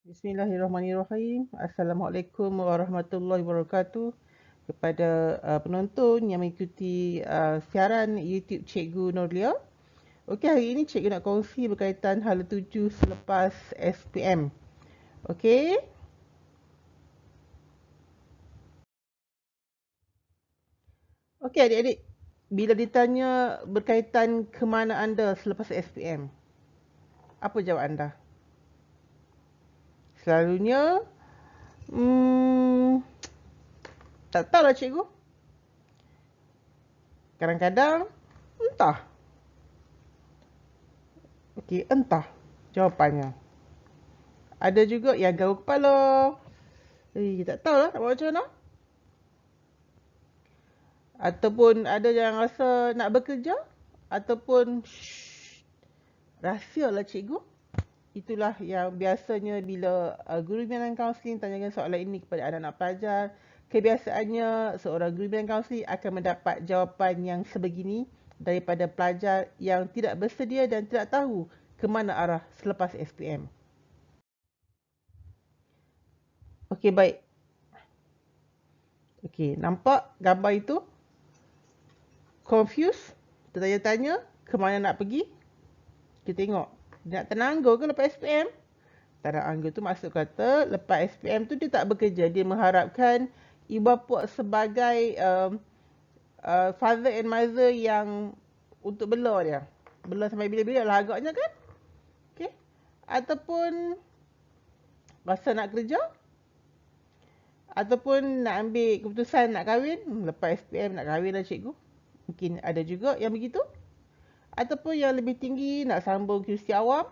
Bismillahirrahmanirrahim. Assalamualaikum warahmatullahi wabarakatuh kepada penonton yang mengikuti siaran YouTube Cikgu Nurlia. Okey, hari ini cikgu nak kongsi berkaitan hala 7 selepas SPM. Okey. Okey adik-adik, bila ditanya berkaitan ke mana anda selepas SPM, apa jawab anda? Selalunya tak tahulah cikgu. Kadang-kadang entah. Okey, entah jawapannya. Ada juga yang garuk kepala. Tak tahulah nak buat macam mana. Ataupun ada yang rasa nak bekerja. Ataupun rahsialah cikgu. Itulah yang biasanya bila guru bimbingan kaunseling tanyakan soalan ini kepada anak-anak pelajar. Kebiasaannya seorang guru bimbingan kaunseling akan mendapat jawapan yang sebegini daripada pelajar yang tidak bersedia dan tidak tahu ke mana arah selepas SPM. Okey, baik. Okey, nampak gambar itu? Confused? Tertanya-tanya ke mana nak pergi? Kita tengok. Dia nak tenanggur ke lepas SPM? Tak nak anggur tu maksud kata lepas SPM tu dia tak bekerja. Dia mengharapkan ibu bapa sebagai father and mother yang untuk bela dia. Bela sampai bila-bila lah agaknya kan? Okay. Ataupun rasa nak kerja. Ataupun nak ambil keputusan nak kahwin. Lepas SPM nak kahwin lah cikgu. Mungkin ada juga yang begitu. Ataupun yang lebih tinggi nak sambung kursi awam.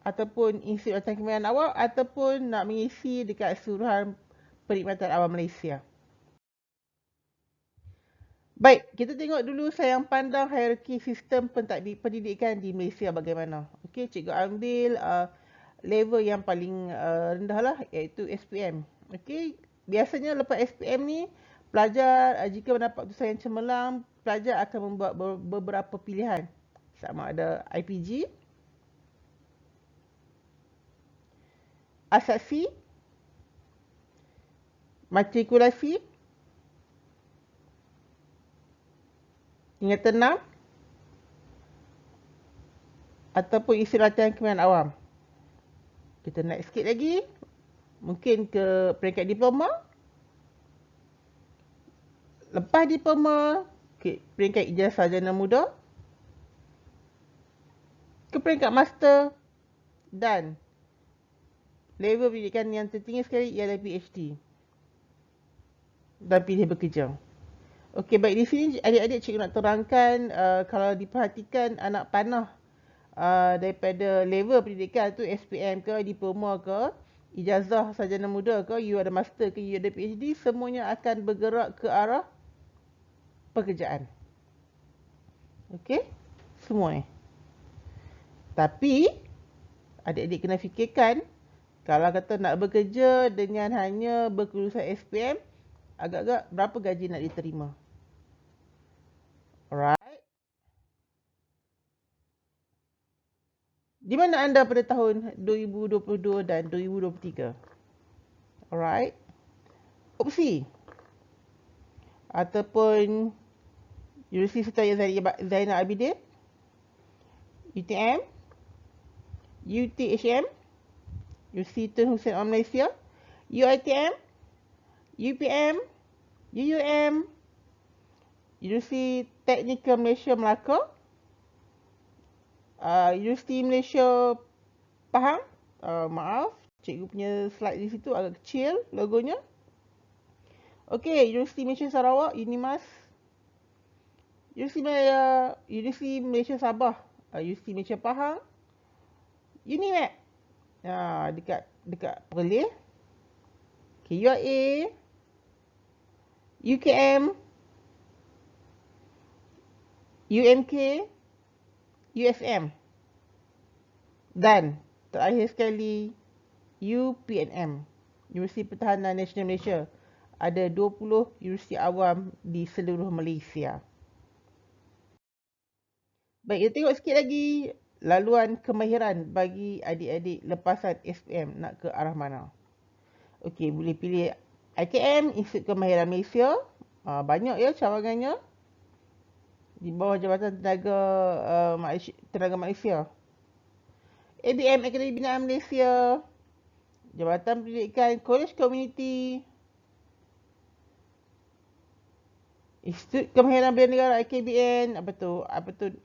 Ataupun Institut Latihan Kemahiran Awam. Ataupun nak mengisi dekat Suruhan Perkhidmatan Awam Malaysia. Baik, kita tengok dulu sayang pandang hierarki sistem pendidikan di Malaysia bagaimana. Okey, cikgu ambil level yang paling rendah lah iaitu SPM. Okey, biasanya lepas SPM ni pelajar jika mendapat keputusan yang cemerlang, pelajar akan membuat beberapa pilihan. Sama ada IPG, asasi, matrikulasi, ingatan 6 ataupun isi latihan kemahiran awam. Kita naik sikit lagi, mungkin ke peringkat diploma. Lepas diploma, ke peringkat ijazah sarjana muda. Ke peringkat master. Dan level pendidikan yang tertinggi sekali ialah PhD. Dan pilih bekerja. Okey, baik, di sini adik-adik cikgu nak terangkan kalau diperhatikan anak panah daripada level pendidikan tu SPM ke, diploma ke, ijazah sarjana muda ke, you ada master ke, you ada PhD, semuanya akan bergerak ke arah pekerjaan. Okey, semua ni. Tapi adik-adik kena fikirkan, kalau kata nak bekerja dengan hanya berkelulusan SPM, agak-agak berapa gaji nak diterima? Alright. Di mana anda pada tahun 2022 dan 2023? Alright. Opsi. Ataupun Universiti Sultan Zainal Abidin, UTM, UTHM, Universiti Tun Hussein Onn Malaysia, UiTM, UPM, UUM, Universiti Teknikal Malaysia Melaka, Universiti Malaysia Pahang. Maaf, cikgu punya slide di situ agak kecil logonya. Okey, Universiti Malaysia Sarawak, UNIMAS, Universiti Malaysia Sabah, Universiti Malaysia Pahang, UNIMAP, dekat Perlis. Okay, UIA, UKM, UMK, USM. Dan terakhir sekali UPNM, Universiti Pertahanan Nasional Malaysia. Ada 20 universiti awam di seluruh Malaysia. Baik, kita tengok sikit lagi laluan kemahiran bagi adik-adik lepasan SPM nak ke arah mana. Okey, boleh pilih IKM, Institut Kemahiran Malaysia. Banyak ya cawangannya. Di bawah Jabatan Tenaga Malaysia. ABM, Akademi Binaan Malaysia. Jabatan Pendidikan College Community. Institut Kemahiran Belia Negara IKBN,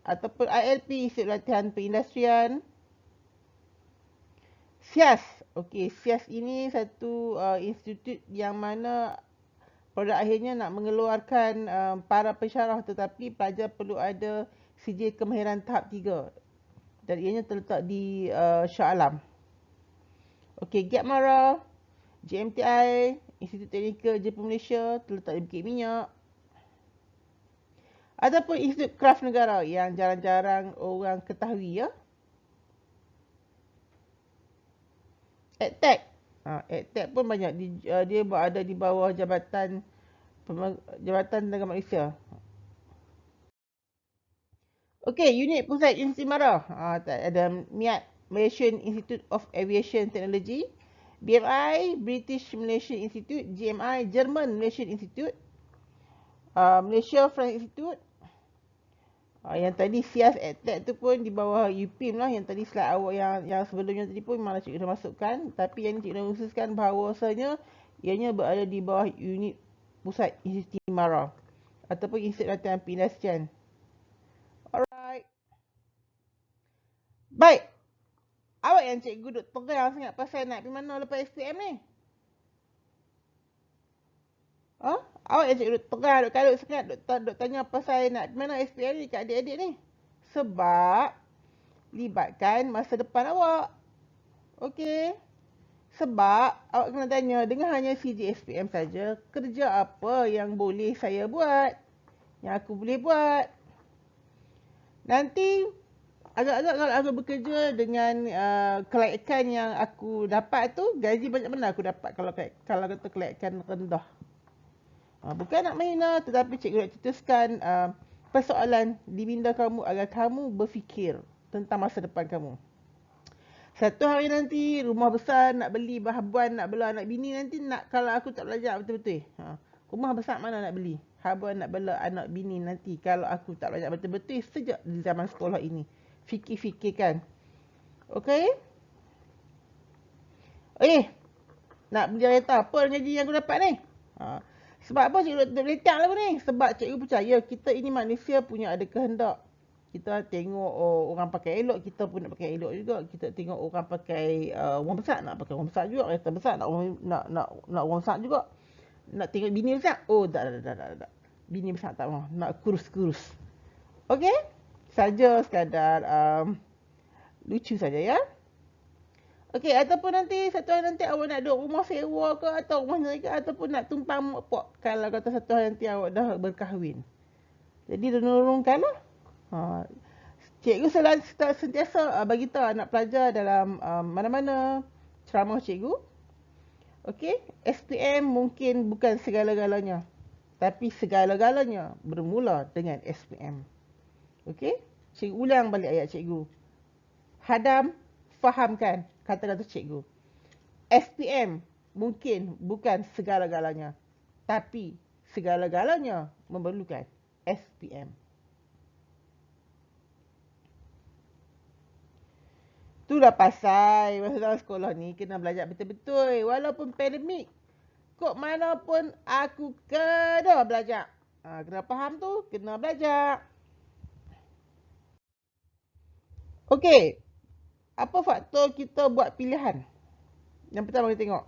ataupun ILP, Institut Latihan Perindustrian. SIAS. Okey, SIAS ini satu institut yang mana produk akhirnya nak mengeluarkan para pensyarah, tetapi pelajar perlu ada sijil kemahiran tahap 3. Dan ianya terletak di Shah Alam. Okey, Gap Mara, JMTI, Institut Teknikal Jepun Malaysia, terletak di Bukit Minyak. Ataupun Institut Kraf Negara yang jarang-jarang orang ketahui ya. EdTech. EdTech pun banyak. Dia ada di bawah Jabatan Tenaga Malaysia. Okey, unit pusat Institut Mara. Ada MIAT, Malaysian Institute of Aviation Technology. BMI, British Malaysian Institute. GMI, German Malaysian Institute. Malaysia France Institute. Yang tadi SIAS EdTech tu pun di bawah UPIM lah. Yang tadi slide awak yang sebelumnya tadi pun memang cikgu dah masukkan. Tapi yang ni cikgu dah khususkan bahawasanya ianya berada di bawah unit pusat Institut Mara ataupun Institut Latihan Perindustrian. Alright. Baik. Awak yang cikgu duk tegang sangat pasal nak pergi mana lepas SPM ni? Awak yang cikgu duk tegang, duk kalut sangat, duk tanya pasal nak pergi mana SPM ni kat adik-adik ni. Sebab libatkan masa depan awak. Okey. Sebab awak kena tanya, dengan hanya CJ SPM saja, kerja apa yang boleh saya buat? Yang aku boleh buat? Nanti agak-agak kalau aku bekerja dengan kelayakan yang aku dapat tu, gaji banyak mana aku dapat kalau kata kelayakan rendah. Bukan nak menghina, tetapi cikgu nak cetuskan persoalan di minda kamu agar kamu berfikir tentang masa depan kamu. Satu hari nanti rumah besar nak beli habuan, nak bela anak bini nanti nak, kalau aku tak belajar betul-betul. Rumah besar mana nak beli? Habuan nak bela anak bini nanti kalau aku tak belajar betul-betul sejak di zaman sekolah ini. Fikir-fikirkan. Okey? Nak beli kereta apa gaji yang aku dapat ni? Sebab apa cikgu duk letak lah ni? Sebab cikgu percaya kita ini manusia punya ada kehendak. Kita tengok orang pakai elok, kita pun nak pakai elok juga. Kita tengok orang pakai orang besar, nak pakai orang besar juga. Kereta besar nak orang besar juga. Nak tengok bini besar, tak. Bini besar tak mahu, nak kurus-kurus. Okey? Saja sekadar lucu saja ya. Okey, ataupun nanti satu hari nanti awak nak duduk rumah sewa ke atau rumah mereka, ataupun nak tumpang mokpok kalau kata satu hari nanti awak dah berkahwin. Jadi tolongkan lah. Cikgu sentiasa bagi tahu anak pelajar dalam mana-mana ceramah cikgu. Okey, SPM mungkin bukan segala-galanya, tapi segala-galanya bermula dengan SPM. Okey, cikgu ulang balik ayat cikgu. Hadam, fahamkan kata-kata cikgu. SPM mungkin bukan segala-galanya, tapi segala-galanya memerlukan SPM. Itulah pasal masa sekolah ni kena belajar betul-betul. Walaupun pandemik, kok mana pun aku kena belajar. Kena faham tu, kena belajar. Okey, apa faktor kita buat pilihan? Yang pertama kita tengok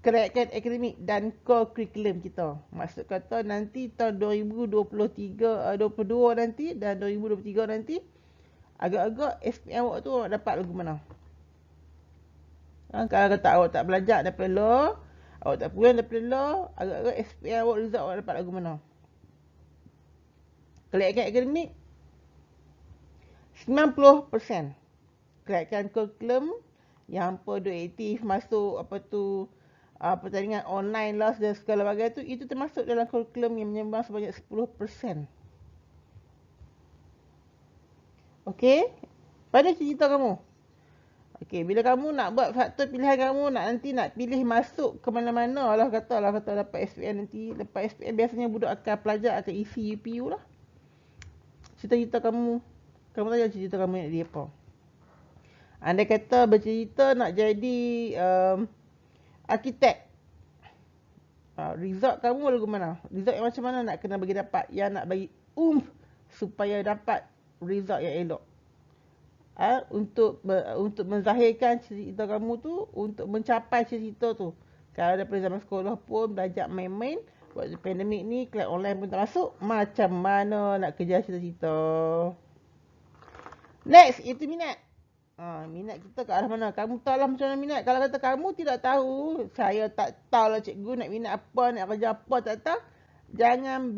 kelayakan akademik dan core curriculum kita. Maksud kata nanti tahun 2022 nanti dan 2023 nanti, agak-agak SPM awak tu awak dapat lagu mana? Kalau kata awak tak belajar daripada law, awak tak pulang daripada law, agak-agak SPM awak result awak dapat lagu mana? Kelayakan akademik 90%. Kelayakan kurikulum yang apa duk aktif masuk pertandingan online lah dan segala bagai tu, itu termasuk dalam kurikulum yang menyumbang sebanyak 10%. Okey. pada cita kamu. Okey, bila kamu nak buat faktor pilihan kamu, nanti nak pilih masuk ke mana-mana, Allah kata dapat SPM nanti. Lepas SPM biasanya budak akan pelajar akan isi UPU lah. Cita-cita kamu tanya cita-cita kamu nak jadi apa. Andai kata bercerita nak jadi arkitek, result kamu lagu mana? Result yang macam mana nak kena bagi dapat? Yang nak bagi supaya dapat result yang elok. Untuk menzahirkan cita-cita kamu tu, untuk mencapai cita-cita tu. Kalau daripada zaman sekolah pun belajar main-main, waktu pandemik ni kelas online pun tak masuk, macam mana nak kejar cita-cita. Next, itu minat. Minat kita ke arah mana? Kamu tahu lah macam mana minat. Kalau kata kamu tidak tahu, saya tak tahu lah cikgu nak minat apa, nak kerja apa, tak tahu. Jangan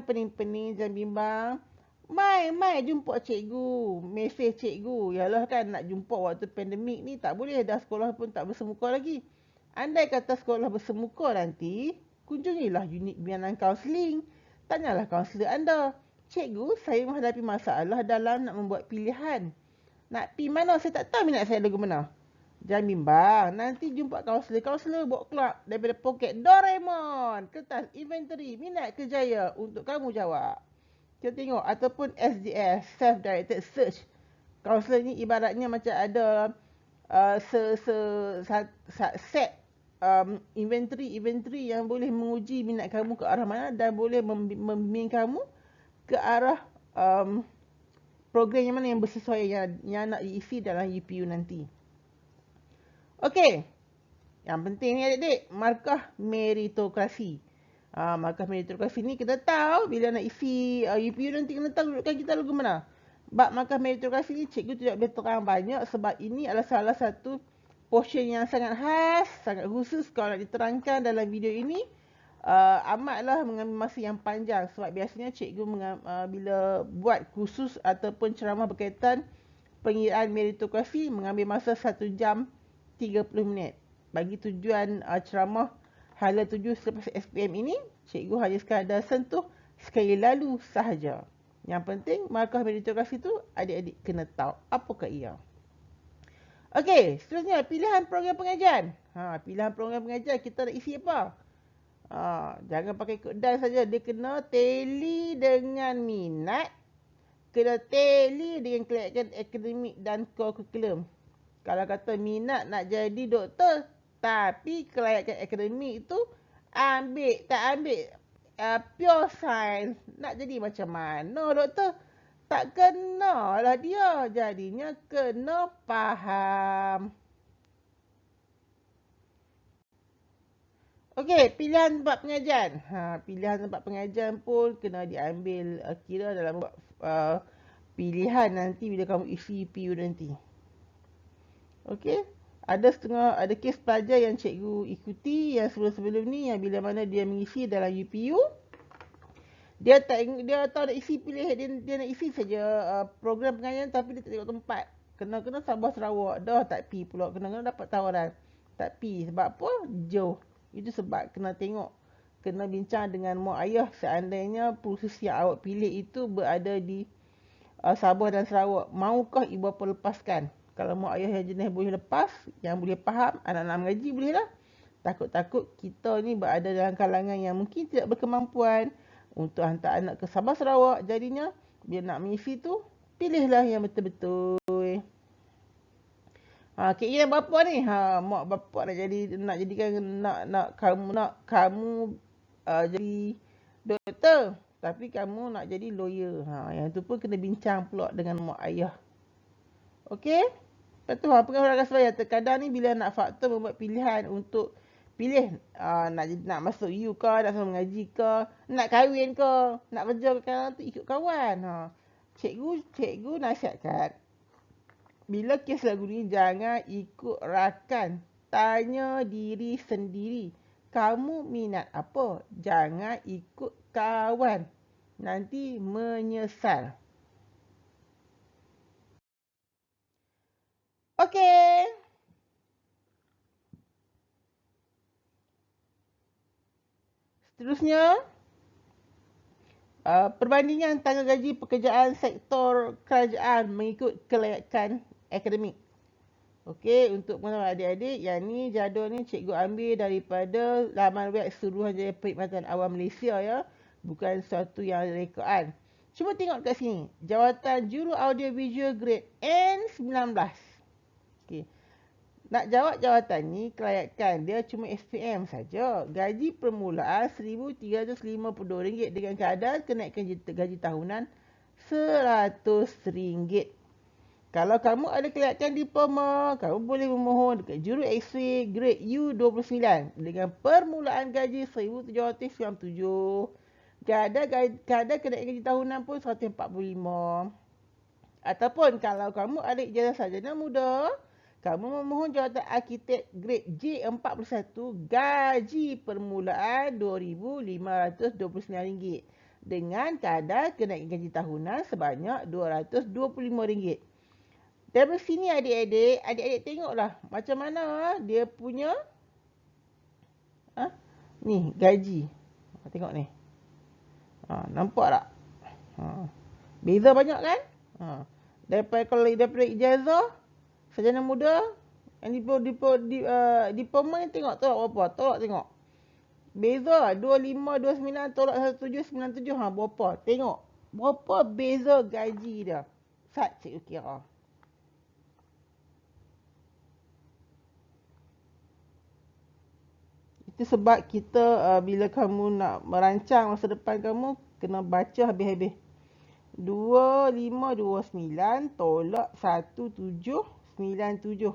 pening-pening, jangan bimbang. Mai jumpa cikgu, mesej cikgu. Yalah kan nak jumpa waktu pandemik ni tak boleh, dah sekolah pun tak bersemuka lagi. Andai kata sekolah bersemuka nanti, kunjungilah unit bimbingan kaunseling. Tanyalah kaunselor anda. Cikgu, saya menghadapi masalah dalam nak membuat pilihan. Nak pergi mana? Saya tak tahu minat saya lagu mana. Jangan bimbang. Nanti jumpa kaunselor. Kaunselor bawa keluar daripada poket Doraemon. Kertas inventory. Minat kerjaya untuk kamu jawab. Kita tengok. Ataupun SDS. Self-Directed Search. Kaunselor ni ibaratnya macam ada set inventory yang boleh menguji minat kamu ke arah mana. Dan boleh membimbing kamu ke arah program yang mana yang bersesuaian yang nak diisi dalam UPU nanti. Okey. Yang penting ni adik-adik, markah meritokrasi. Markah meritokrasi ni kita tahu bila nak isi UPU nanti kena tahu dudukan kita lagu mana. Bab markah meritokrasi ni cikgu tidak boleh terang banyak sebab ini adalah salah satu portion yang sangat khas, sangat khusus kalau nak diterangkan dalam video ini. Amatlah mengambil masa yang panjang sebab biasanya cikgu bila buat kursus ataupun ceramah berkaitan pengiraan meritokrasi mengambil masa 1 jam 30 minit. Bagi tujuan ceramah hala 7 selepas SPM ini, cikgu hanya sekadar sentuh sekali lalu sahaja. Yang penting markah meritokrasi tu adik-adik kena tahu apakah ia. Okey, seterusnya pilihan program pengajian. Pilihan program pengajian kita nak isi apa? Jangan pakai ikut dan saja. Dia kena tally dengan minat, kena tally dengan kelayakan akademik dan kurikulum. Kalau kata minat nak jadi doktor, tapi kelayakan akademik tu tak ambil pure science, nak jadi macam mana doktor? Tak kenalah dia. Jadinya kena faham. Okey, pilihan tempat pengajian. Pilihan tempat pengajian pun kena diambil kira dalam pilihan nanti bila kamu isi UPU nanti. Okey, ada kes pelajar yang cikgu ikuti yang sebelum-sebelum ni yang bila mana dia mengisi dalam UPU, dia tahu nak isi dia nak isi saja program pengajian tapi dia tak tengok tempat. Kena Sabah Sarawak dah tak pi pula, kena dapat tawaran. Tak pi sebab apa? Jauh. Itu sebab kena tengok, kena bincang dengan mak ayah seandainya proses yang awak pilih itu berada di Sabah dan Sarawak. Maukah ibu bapa lepaskan? Kalau mak ayah yang jenis boleh lepas, yang boleh faham, anak-anak mengaji boleh lah. Takut-takut kita ni berada dalam kalangan yang mungkin tidak berkemampuan untuk hantar anak ke Sabah Sarawak. Jadinya, bila nak mengisi tu, pilihlah yang betul-betul. Keinginan bapa ni, mak bapa nak kamu jadi doktor, tapi kamu nak jadi lawyer. Yang tu pun kena bincang pula dengan mak ayah. Okey? Lepas tu, pengawal rakan sebaya. Terkadang ni bila nak faktor membuat pilihan untuk pilih nak masuk U ke, nak sama mengaji ke, nak kahwin ke, nak kerja ke, tu ikut kawan. Cikgu nasihatkan, bila kes lagu ni jangan ikut rakan. Tanya diri sendiri. Kamu minat apa? Jangan ikut kawan. Nanti menyesal. Okey. Seterusnya, perbandingan tangga gaji pekerjaan sektor kerajaan mengikut kelayakan akademik. Okey, untuk pengetahuan adik-adik, yang ni jadual ni cikgu ambil daripada laman web Suruhanjaya Perkhidmatan Awam Malaysia ya. Bukan sesuatu yang rekaan. Cuba tengok kat sini. Jawatan Juru Audio Visual Grade N19. Okey. Nak jawab jawatan ni, kelayakan dia cuma SPM saja. Gaji permulaan RM1,352 dengan kadar kenaikan gaji tahunan RM100. Kalau kamu ada kelayakan diploma, kamu boleh memohon dekat Juru X-ray grade U29 dengan permulaan gaji RM1,797. Kadar kenaikan gaji tahunan pun RM145. Ataupun kalau kamu ada ijazah sarjana muda, kamu memohon jawatan arkitek grade J41, gaji permulaan RM2,529 dengan kadar kenaikan gaji tahunan sebanyak RM225. Dari sini adik-adik tengoklah macam mana dia punya ni gaji. Tengok ni. Nampak tak? Beza banyak kan? Daripada ijazah sarjana muda, yang diploma ni tengok berapa? Tolak tengok. Beza 25, 29 tolak 17, 97 berapa? Tengok. Berapa beza gaji dia? Sat cikgu kira. Itu sebab kita bila kamu nak merancang masa depan kamu, kena baca habis-habis. 2529 tolak 1797.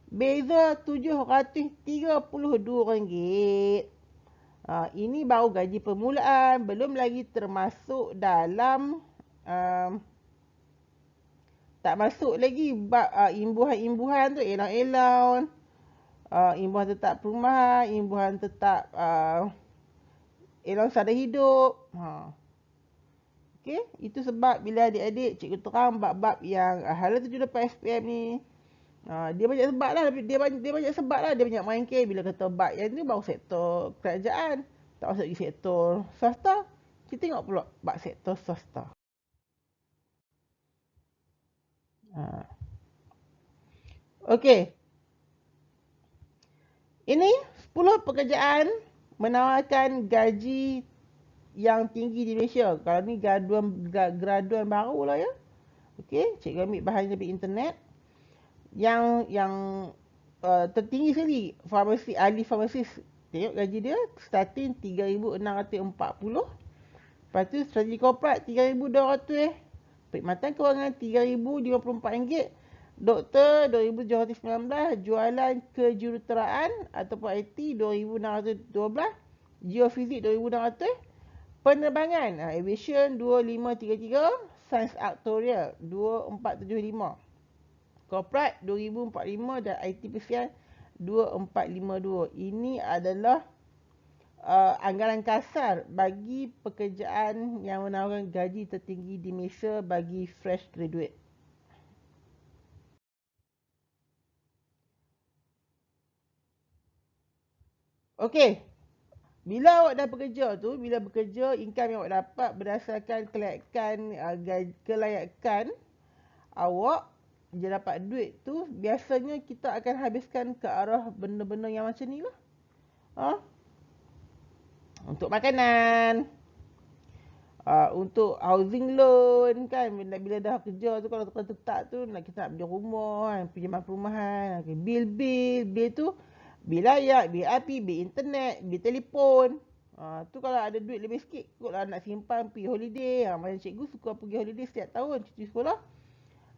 Beza RM732. Ini baru gaji permulaan, belum lagi termasuk dalam tak masuk lagi imbuhan-imbuhan tu, allowance, imbuhan tetap perumahan, imbuhan tetap allowance sada hidup. Okey, itu sebab bila adik-adik cikgu terang bab-bab yang hala 78 SPM ni, dia banyak sebab lah, dia banyak main ke bila kata bab yang ni baru sektor kerajaan, tak masuk lagi sektor swasta. Kita tengok pula bab sektor swasta. Okey. Ini 10 pekerjaan menawarkan gaji yang tinggi di Malaysia. Kalau ni graduan baru lah ya. Okey, cikgu ambil bahan dari internet. Yang tertinggi sekali, ahli farmasis. Tengok gaji dia, starting 3,640. Lepas tu strategi korporat 3,200. Perkhidmatan kewangan RM3,054. Doktor 2,719. Jualan kejuruteraan ataupun IT 2,612. Geofizik 2,600. Penerbangan aviation 2,533. Sains aktuarial 2,475. Korporat 2,045 dan IT persian 2,452. Ini adalah anggaran kasar bagi pekerjaan yang menawarkan gaji tertinggi di Malaysia bagi fresh graduate. Okey. Bila awak dah bekerja tu, bila bekerja, income yang awak dapat berdasarkan kelayakan awak, dia dapat duit tu, biasanya kita akan habiskan ke arah benda-benda yang macam ni lah. Untuk makanan, untuk housing loan kan, bila dah kerja tu, kalau tetap tu kita nak beli rumah kan, pinjaman perumahan, bil tu, bil air, bil api, bil internet, bil telefon. Tu kalau ada duit lebih sikit, ikutlah nak simpan pergi holiday. Macam cikgu suka pergi holiday setiap tahun, cuti sekolah.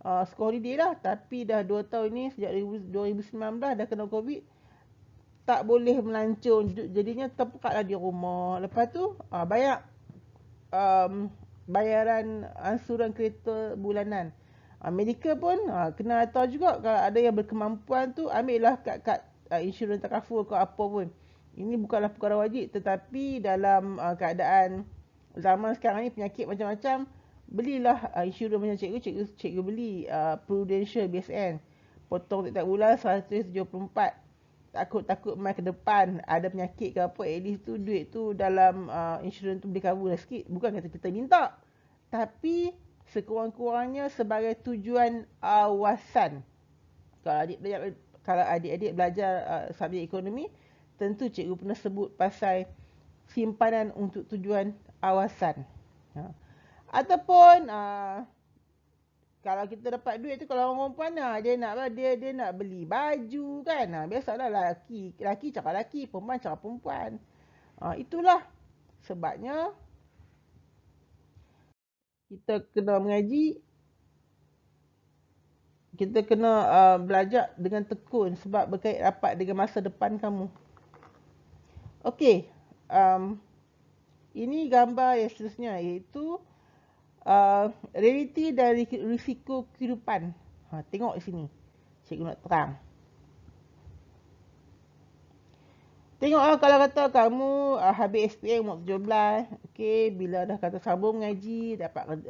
Sekolah holiday lah. Tapi dah 2 tahun ni, sejak 2019 dah kena COVID, tak boleh melancong. Jadinya terpekatlah di rumah. Lepas tu, bayar bayaran ansuran kereta bulanan. Medical pun kena tahu juga. Kalau ada yang berkemampuan tu, ambil lah kad insurans takaful ke apa pun. Ini bukanlah perkara wajib, tetapi dalam keadaan zaman sekarang ni penyakit macam-macam, belilah insurans macam cikgu beli Prudential BSN. Potong tiap bulan 174. takut mai ke depan ada penyakit ke apa, at least tu duit tu dalam insurans tu boleh cover lah sikit. Bukan kata kita minta, tapi sekurang-kurangnya sebagai tujuan awasan. Kalau adik-adik belajar subjek ekonomi, tentu cikgu pernah sebut pasal simpanan untuk tujuan awasan. Ataupun kalau kita dapat duit tu, kalau orang perempuan dia nak beli baju kan. Biasalah laki cakap laki, perempuan cakap perempuan. Itulah sebabnya kita kena mengaji, kita kena belajar dengan tekun sebab berkait rapat dengan masa depan kamu. Okey, ini gambar yang seterusnya, iaitu realiti dan risiko kehidupan. Tengok di sini. Cikgu nak terang. Tengoklah kalau kata kamu habis SPM umur 17. Okey, bila dah kata sambung mengaji, dapat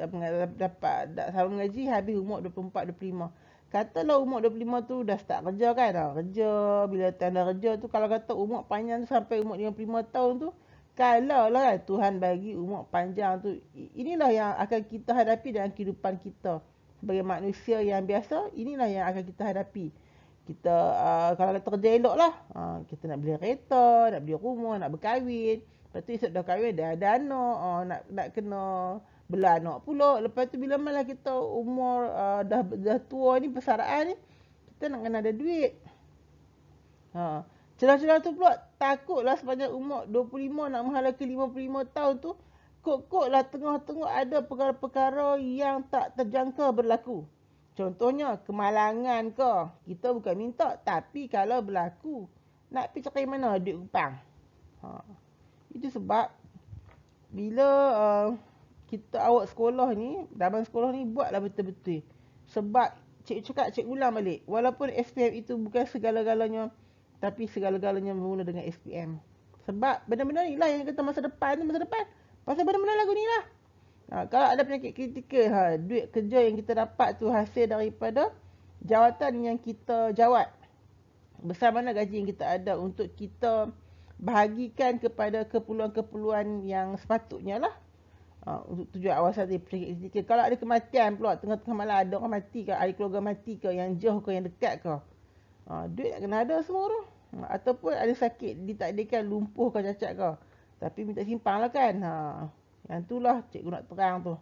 sambung mengaji habis umur 24, 25. Katalah umur 25 tu dah start kerja kan. Kerja, bila tanda kerja tu, kalau kata umur panjang tu sampai umur 55 tahun tu, kalau lah kan Tuhan bagi umur panjang tu, inilah yang akan kita hadapi dalam kehidupan kita. Sebagai manusia yang biasa, inilah yang akan kita hadapi. Kita kalau kita kerja elok lah, kita nak beli kereta, nak beli rumah, nak berkahwin. Lepas tu esok dah kahwin, dah ada anak, nak kena bela anak pula. Lepas tu bila malah kita umur dah tua ni, persaraan ni, kita nak kena ada duit. Celah-celah tu pula takutlah sepanjang umur 25 nak menghala ke 55 tahun tu, kok lah tengah-tengah ada perkara-perkara yang tak terjangka berlaku. Contohnya kemalangan ke, kita bukan minta, tapi kalau berlaku, nak pergi cari mana duit hutang. Itu sebab bila kita awak sekolah ni, zaman sekolah ni buatlah betul-betul. Sebab cikgu cakap, cikgu ulang balik, walaupun SPM itu bukan segala-galanya, tapi segala-galanya bermula dengan SPM. Sebab benda-benda ni lah yang kata masa depan. Pasal benda-benda lagu ni lah. Kalau ada penyakit kritikal, duit kerja yang kita dapat tu hasil daripada jawatan yang kita jawat. Besar mana gaji yang kita ada untuk kita bahagikan kepada keperluan-keperluan yang sepatutnya lah. Untuk tujuan awasan dari penyakit kritikal. Kalau ada kematian pula, tengah-tengah malam ada orang mati ke, ahli keluarga mati ke, yang jauh ke, yang dekat ke, duit nak kena ada semua tu. Ataupun ada sakit, ditakdirkan lumpuh ke, cacat ke, tapi minta simpang lah kan. Yang tu lah cikgu nak terang tu.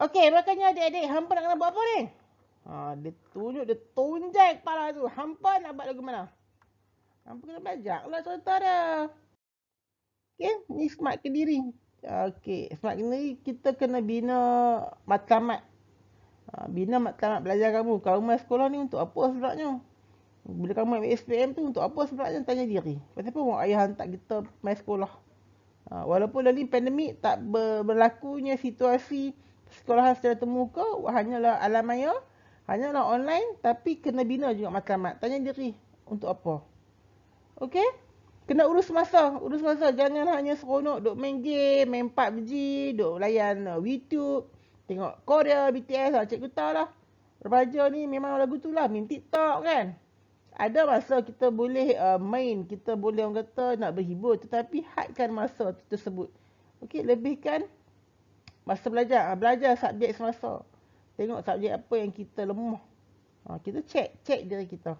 Okey, makanya adik-adik, hampa nak kena buat apa ni? Dia tunjuk, dia tunjai kepala tu. Hampa nak buat lagu mana? Hampa kena belajar lah cerita dia. Okey, ni Smart Kediri. Okey, Smart Kediri kita kena bina matlamat. Bina matlamat belajar kamu. Kamu main sekolah ni untuk apa sebenarnya? Bila kamu ambil SPM tu untuk apa sebenarnya? Tanya diri. Kenapa mak ayah hantar kita main sekolah? Walaupun dalam pandemik tak berlakunya situasi sekolahan secara temuka, hanyalah alam maya, hanyalah online, tapi kena bina juga matlamat. Tanya diri, untuk apa? Okey? Kena urus masa. Jangan hanya seronok duk main game, main PUBG, duk layan YouTube, tengok Korea, BTS lah. Cikgu tahu lah. Remaja ni memang lagu tu lah, main TikTok kan. Ada masa kita boleh main, kita boleh orang kata nak berhibur, tetapi hadkan masa tersebut. Okey, lebihkan masa belajar. Belajar subjek semasa. Tengok subjek apa yang kita lemah. Kita check diri kita.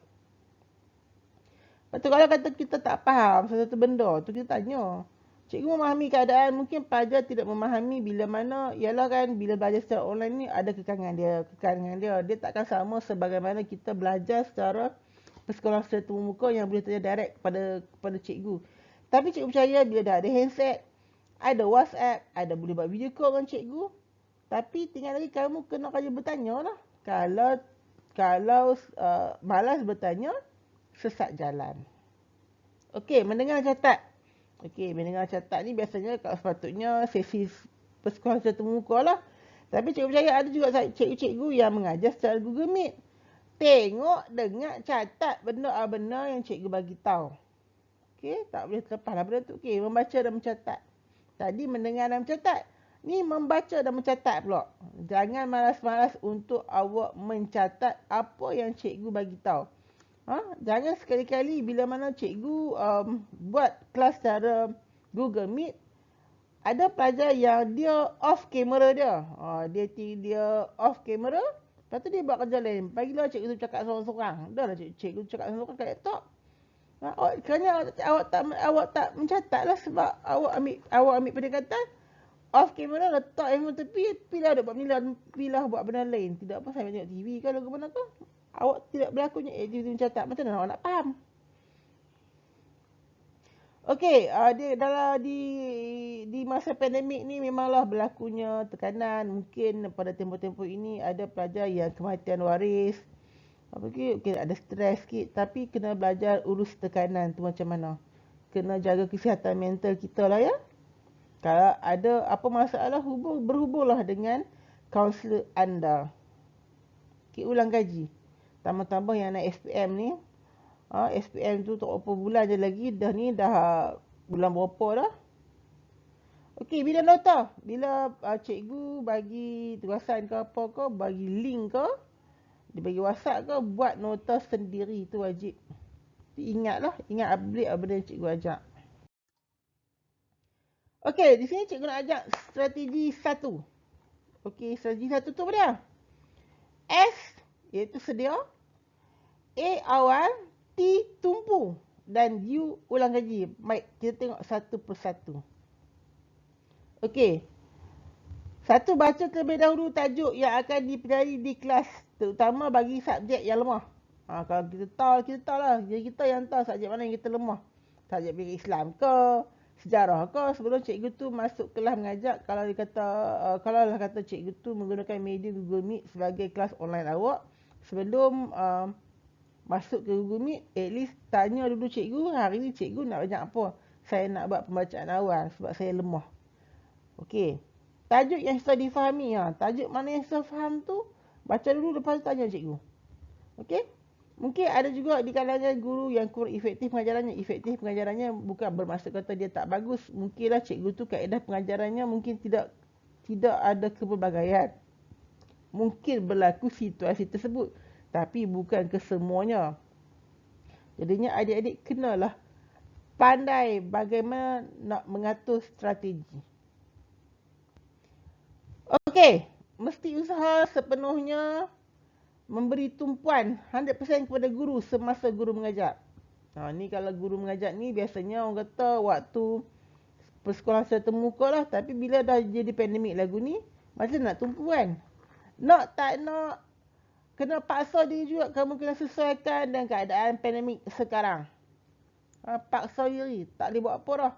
Lepas tu kalau kata kita tak faham sesuatu benda tu, kita tanya. Cikgu memahami keadaan, mungkin pelajar tidak memahami bila mana, ialah kan bila belajar secara online ni ada kekangan dia. Dia takkan sama sebagaimana kita belajar secara persekolahan secara terbuka yang boleh tanya direct kepada cikgu. Tapi cikgu percaya bila dah ada handset, ada WhatsApp, ada boleh buat video call dengan cikgu. Tapi tinggal lagi kamu kena rajin bertanya lah. Kalau malas bertanya, sesat jalan. Okey, mendengar catat. Okey, mendengar catat ni biasanya kalau sepatutnya sesi persekolahan secara terbuka lah. Tapi cikgu percaya ada juga cikgu-cikgu yang mengajar secara Google Meet. Tengok, dengar, catat benda-benda yang cikgu bagi tahu. Okey, tak boleh terlepas lah benda tu. Okey, membaca dan mencatat. Tadi mendengar dan mencatat. Ni membaca dan mencatat pula. Jangan malas-malas untuk awak mencatat apa yang cikgu bagi tahu. Jangan sekali-kali bila mana cikgu buat kelas secara Google Meet, ada pelajar yang dia off kamera dia. Dia off kamera, lepas tu dia buat kerja lain. Bagilah cikgu tu cakap seorang-seorang. Dah lah cikgu cakap seorang-seorang kat laptop. Kerana awak tak mencatat lah sebab awak ambil pendekatan off kamera, letak handphone tepi, pilah duk buat pilah buat benda lain. Tidak apa saya tengok TV ke lagu mana tu. Awak tidak berlakunya aktiviti mencatat. Macam mana awak nak faham? Okey, dia dalam di masa pandemik ni memanglah berlakunya tekanan. Mungkin pada tempoh-tempoh ini ada pelajar yang kematian waris. Okey, ada stres sikit, tapi kena belajar urus tekanan tu macam mana. Kena jaga kesihatan mental kita lah ya. Kalau ada apa masalah, berhubunglah dengan kaunselor anda. Okey, ulang gaji. Tambah-tambah yang naik SPM ni. SPM tu tak berapa bulan je lagi. Dah bulan berapa dah. Okey, bila nota? Bila cikgu bagi tugasan ke apa ke, bagi link ke, dia bagi WhatsApp ke, buat nota sendiri tu wajib. Ingat update benda yang cikgu ajak. Okey, di sini cikgu nak ajak strategi 1. Okey, strategi 1 tu apa dia? S iaitu sedia, A awal, T tumpu dan U ulang gaji. Baik, kita tengok satu persatu. Okey. Satu, baca terlebih dahulu tajuk yang akan dipelajari di kelas, terutama bagi subjek yang lemah. Kalau kita tahu lah. Jadi kita yang tahu subjek mana yang kita lemah. Subjek Islam ke, sejarah ke, sebelum cikgu tu masuk kelas mengajak. Kalau dia kata, kalau lah kata cikgu tu menggunakan media Google Meet sebagai kelas online awak, sebelum masuk ke Google Meet, at least tanya dulu cikgu, hari ni cikgu nak belajar apa? Saya nak buat pembacaan awal sebab saya lemah. Okey. Tajuk yang sudah difahami. Tajuk mana yang sudah faham tu, baca dulu, lepas tu tanya cikgu. Okey. Mungkin ada juga di kalangan guru yang kurang efektif pengajarannya. Efektif pengajarannya bukan bermaksud kata dia tak bagus. Mungkinlah cikgu tu kaedah pengajarannya mungkin tidak ada kepelbagaian. Mungkin berlaku situasi tersebut. Tapi bukan kesemuanya. Jadinya adik-adik kenalah pandai bagaimana nak mengatur strategi. Okey, mesti usaha sepenuhnya memberi tumpuan 100% kepada guru semasa guru mengajar. Ni kalau guru mengajar ni biasanya orang kata waktu persekolahan secara termuka lah. Tapi bila dah jadi pandemik lagu ni, macam nak tumpuan? Nak tak nak, kena paksa diri juga. Kamu kena sesuaikan dengan keadaan pandemik sekarang. Paksa diri, tak boleh buat apa dah.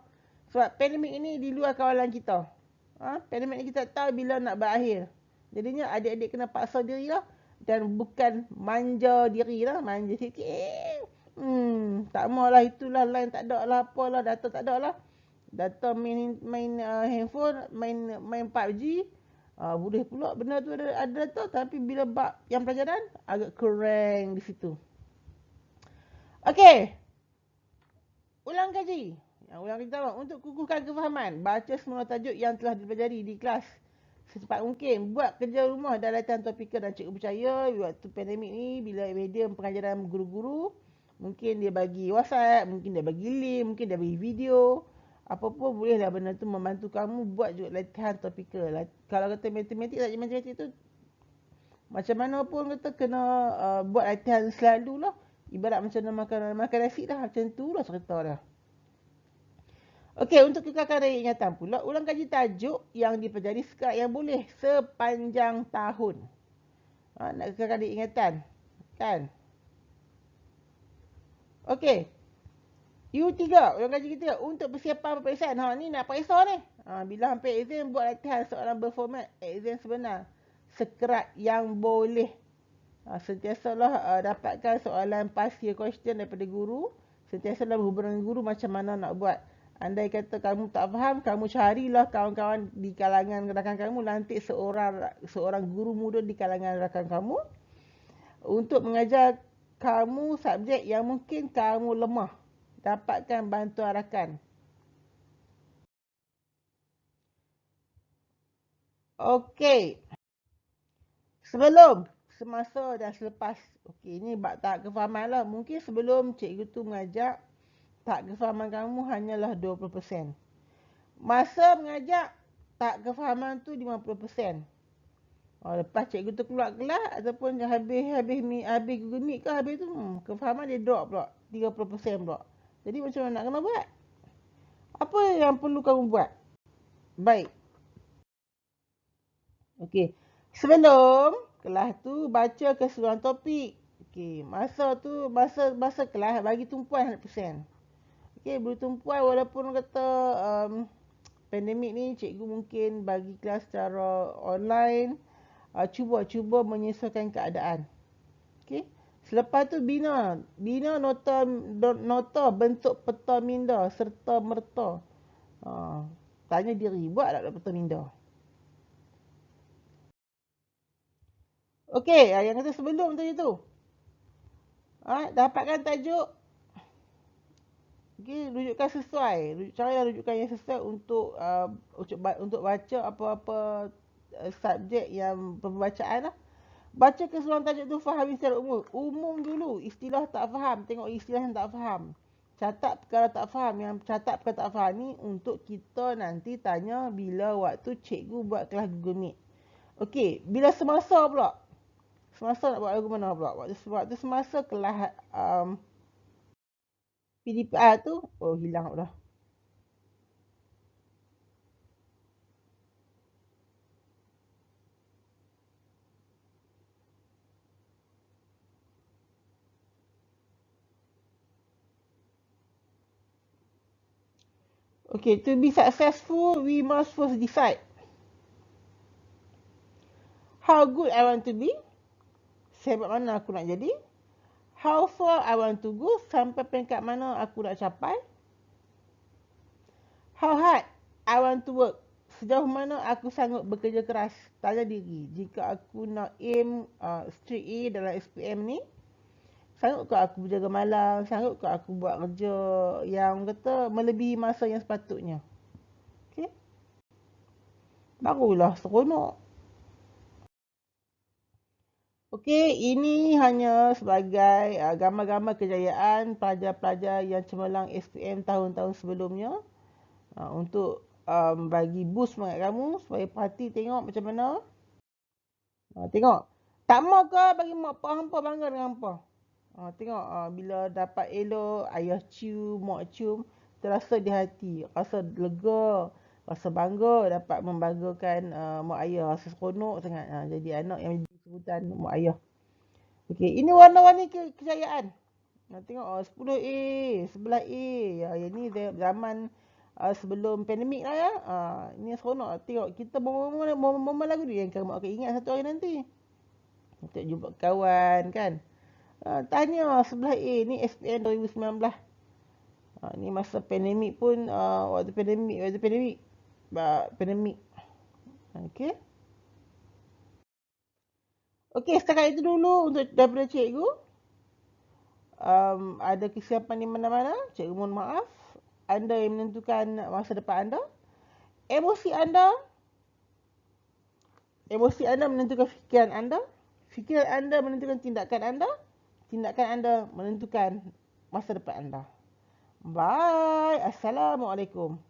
Sebab pandemik ini di luar kawalan kita. Pandemik ni kita tahu bila nak berakhir. Jadinya adik-adik kena paksa diri lah. Dan bukan manja diri lah. Manja sikit. Tak maulah, itulah line tak ada lah, apalah, data tak ada lah. Data main handphone, main PUBG. Boleh pula benda tu ada data. Tapi bila bab yang pelajaran, agak kurang di situ. Okey. Ulang kaji. Ulang kaji tahu, untuk kukuhkan kefahaman, baca semua tajuk yang telah dipelajari di kelas secepat mungkin. Buat kerja rumah dan latihan topikal dan cikgu percaya waktu pandemik ni, bila media pengajaran guru-guru, mungkin dia bagi WhatsApp, mungkin dia bagi link, mungkin dia bagi video. Apa-apa bolehlah benda tu membantu kamu buat juga latihan topikal. Kalau kata matematik, tajuk matematik tu macam mana pun kata kena buat latihan selalu lah. Ibarat macam nak makan nasi dah, macam tu lah cerita dah. Okey, untuk kekalkan daya ingatan pula, ulang kaji tajuk yang dipelajari sekali yang boleh sepanjang tahun. Nak kekalkan daya ingatan. Kan? Okey. U3, ulang kaji kita untuk persiapan peperiksaan. Ni nak periksa ni. Bila hampir exam, buat latihan soalan berformat exam sebenar. Sekerat yang boleh. Sentiasalah dapatkan soalan past year question daripada guru. Sentiasalah berhubungan dengan guru macam mana nak buat. Andai kata kamu tak faham, kamu carilah kawan-kawan di kalangan rakan kamu, lantik seorang guru muda di kalangan rakan kamu untuk mengajar kamu subjek yang mungkin kamu lemah. dapatkan bantuan rakan. Okey. Sebelum, semasa dan selepas. Okey, ini bab tahap kefahaman lah. Mungkin sebelum cikgu tu mengajak, tahap kefahaman kamu hanyalah 20%. Masa mengajak, tahap kefahaman tu 50%. Lepas cikgu tu keluar kelas ataupun habis Google Meet ke habis tu, kefahaman dia drop pula. 30% pula. Jadi macam mana nak kena buat? Apa yang perlu kamu buat? Baik. Okey. Sebelum kelas tu baca keseluruhan topik. Okey, masa kelas bagi tumpuan 100%. Okey, beri tumpuan walaupun kata pandemik ni cikgu mungkin bagi kelas secara online. Cuba menyesuaikan keadaan. Okey. Selepas tu bina nota bentuk peta minda serta merta. Tanya diri, buat tak peta minda? Okey, yang kata sebelum tadi tu. Dapatkan tajuk. Okey, rujukan sesuai. Carilah rujukan yang sesuai untuk baca apa-apa subjek yang pembacaan lah. Baca keseluruhan tajuk tu, fahami secara umum. Umum dulu, istilah tak faham. Tengok istilah yang tak faham. Catat perkara tak faham. Yang catat perkara tak faham ni untuk kita nanti tanya bila waktu cikgu buat kelas Google Meet. Okey, bila semasa pula. Semasa nak buat lagu mana pula? Waktu semasa kelas PDPR tu, hilang dah. Okay, to be successful, we must first decide how good I want to be. Sehebat mana aku nak jadi. How far I want to go. Sampai peringkat mana aku nak capai. How hard I want to work. Sejauh mana aku sanggup bekerja keras. Tanya diri, jika aku nak aim straight A dalam SPM ni, sanggup ke aku berjaga malam, sanggup ke aku buat kerja yang kata melebihi masa yang sepatutnya. Okay. Barulah seronok. Okey, ini hanya sebagai gambar-gambar kejayaan pelajar-pelajar yang cemerlang SPM tahun-tahun sebelumnya. Untuk bagi boost semangat kamu supaya parti tengok macam mana. Tengok. Tak mau ke bagi mak pak hampa bangga dengan hampa. Tengok bila dapat elok, ayah cium, mak cium, terasa di hati. Rasa lega, rasa bangga dapat membanggakan mak ayah. Rasa seronok sangat jadi anak yang menjadi sebutan mak ayah. Okey, ini warna-warni kejayaan. Tengok 10A, 11A. Yang ni zaman sebelum pandemik lah ya. Ini seronok. Tengok kita momen lagu ni yang kamu akan ingat satu hari nanti. Untuk jumpa kawan kan. Tanya 11A ni SPM 2019. Ni masa pandemik pun waktu pandemik. Okey. Okey, setakat itu dulu untuk daripada cikgu. Ada kesilapan di mana-mana, cikgu mohon maaf. Anda yang menentukan masa depan anda. Emosi anda menentukan fikiran anda. Fikiran anda menentukan tindakan anda. Tindakan anda menentukan masa depan anda. Bye. Assalamualaikum.